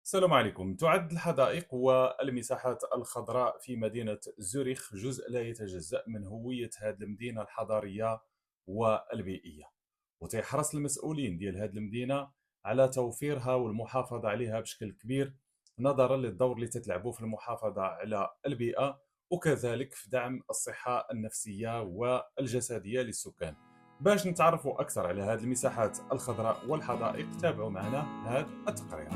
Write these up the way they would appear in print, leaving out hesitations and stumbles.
السلام عليكم. تعد الحدائق والمساحات الخضراء في مدينة زوريخ جزء لا يتجزأ من هوية هذه المدينة الحضارية والبيئية، وتيحرص المسؤولين ديال هذه المدينة على توفيرها والمحافظة عليها بشكل كبير، نظرا للدور اللي تتلعبه في المحافظة على البيئة وكذلك في دعم الصحة النفسية والجسدية للسكان. باش نتعرفوا أكثر على هذه المساحات الخضراء والحدائق تابعوا معنا هذا التقرير.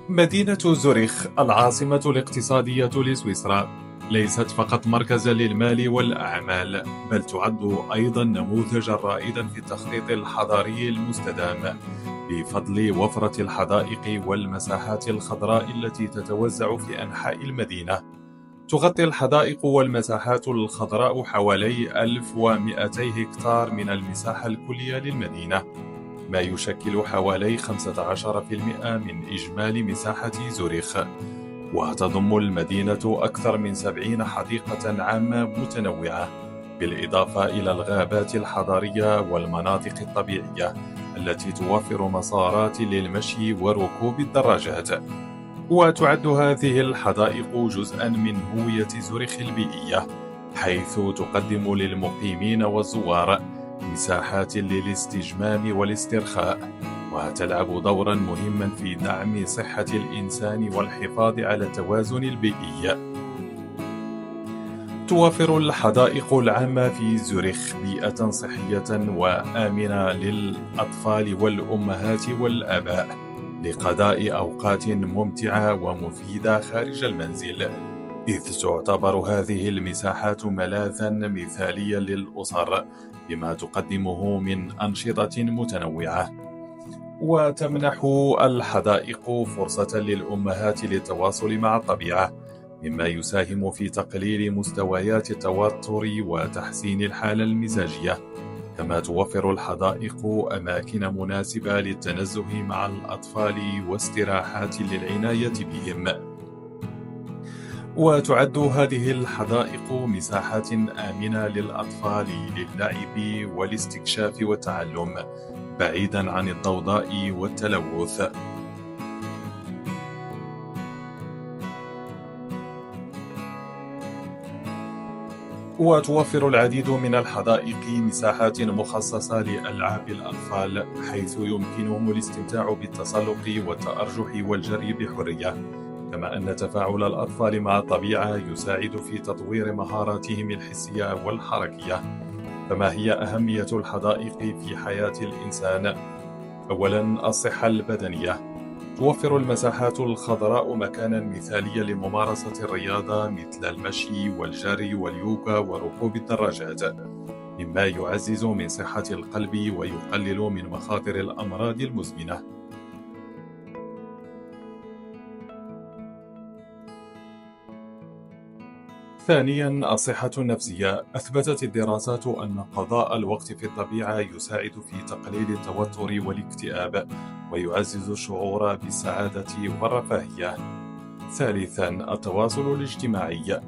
مدينة زوريخ العاصمة الاقتصادية لسويسرا ليست فقط مركزا للمال والأعمال، بل تعد أيضا نموذجا رائدا في التخطيط الحضري المستدام بفضل وفرة الحدائق والمساحات الخضراء التي تتوزع في أنحاء المدينة. تغطي الحدائق والمساحات الخضراء حوالي 1200 هكتار من المساحة الكلية للمدينة، ما يشكل حوالي 15% من إجمالي مساحة زوريخ. وتضم المدينة أكثر من 70 حديقة عامة متنوعة، بالإضافة إلى الغابات الحضرية والمناطق الطبيعية التي توفر مسارات للمشي وركوب الدراجات. وتعد هذه الحدائق جزءا من هوية زوريخ البيئية، حيث تقدم للمقيمين والزوار مساحات للاستجمام والاسترخاء، وتلعب دورا مهما في دعم صحة الإنسان والحفاظ على التوازن البيئي. توفر الحدائق العامة في زوريخ بيئة صحية وآمنة للأطفال والأمهات والآباء لقضاء أوقات ممتعة ومفيدة خارج المنزل، إذ تعتبر هذه المساحات ملاذا مثاليا للأسر بما تقدمه من أنشطة متنوعة. وتمنح الحدائق فرصة للأمهات للتواصل مع الطبيعة، مما يساهم في تقليل مستويات التوتر وتحسين الحالة المزاجية. كما توفر الحدائق أماكن مناسبة للتنزه مع الأطفال واستراحات للعناية بهم. وتعد هذه الحدائق مساحات آمنة للأطفال للعب والاستكشاف والتعلم، بعيدا عن الضوضاء والتلوث. وتوفر العديد من الحدائق مساحات مخصصة لألعاب الأطفال، حيث يمكنهم الاستمتاع بالتسلق والتأرجح والجري بحرية. كما أن تفاعل الأطفال مع الطبيعة يساعد في تطوير مهاراتهم الحسية والحركية. فما هي أهمية الحدائق في حياة الإنسان؟ أولاً، الصحة البدنية. توفر المساحات الخضراء مكاناً مثالياً لممارسة الرياضة مثل المشي والجري واليوغا وركوب الدراجات، مما يعزز من صحة القلب ويقلل من مخاطر الأمراض المزمنة. ثانياً، الصحة النفسية. أثبتت الدراسات أن قضاء الوقت في الطبيعة يساعد في تقليل التوتر والاكتئاب، ويعزز الشعور بالسعادة والرفاهية. ثالثاً، التواصل الاجتماعي.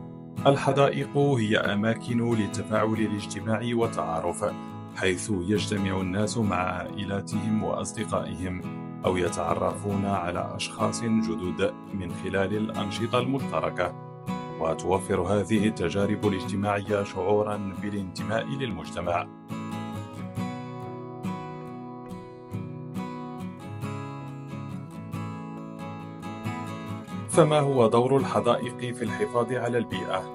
الحدائق هي أماكن للتفاعل الاجتماعي والتعارف، حيث يجتمع الناس مع عائلاتهم وأصدقائهم، أو يتعرفون على أشخاص جدد من خلال الأنشطة المشتركة. وتوفر هذه التجارب الاجتماعية شعوراً بالانتماء للمجتمع. فما هو دور الحدائق في الحفاظ على البيئة؟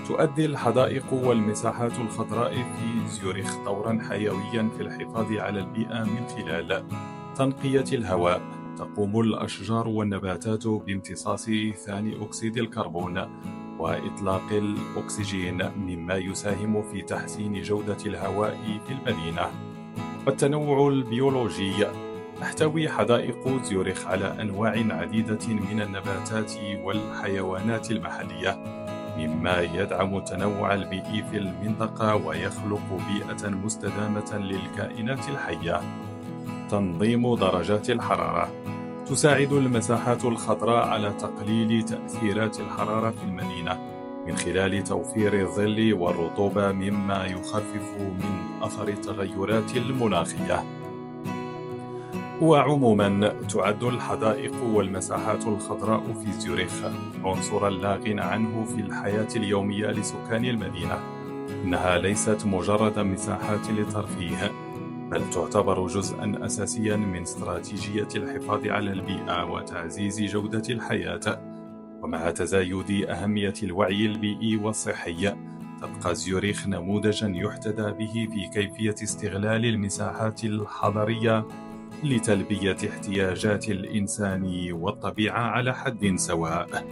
تؤدي الحدائق والمساحات الخضراء في زيورخ دورا حيويا في الحفاظ على البيئة من خلال تنقية الهواء. تقوم الأشجار والنباتات بامتصاص ثاني أكسيد الكربون وإطلاق الأكسجين، مما يساهم في تحسين جودة الهواء في المدينة. والتنوع البيولوجي. تحتوي حدائق زيورخ على أنواع عديدة من النباتات والحيوانات المحلية، مما يدعم التنوع البيئي في المنطقة ويخلق بيئة مستدامة للكائنات الحية. تنظيم درجات الحرارة. تساعد المساحات الخضراء على تقليل تأثيرات الحرارة في المدينة من خلال توفير الظل والرطوبة، مما يخفف من أثر التغيرات المناخية. وعموما تعد الحدائق والمساحات الخضراء في زيورخ عنصرا لا غنى عنه في الحياة اليومية لسكان المدينة. إنها ليست مجرد مساحات للترفيه، بل تعتبر جزءا أساسيا من استراتيجية الحفاظ على البيئة وتعزيز جودة الحياة. ومع تزايد أهمية الوعي البيئي والصحي، تبقى زيورخ نموذجا يحتذى به في كيفية استغلال المساحات الحضرية لتلبية احتياجات الإنسان والطبيعة على حد سواء.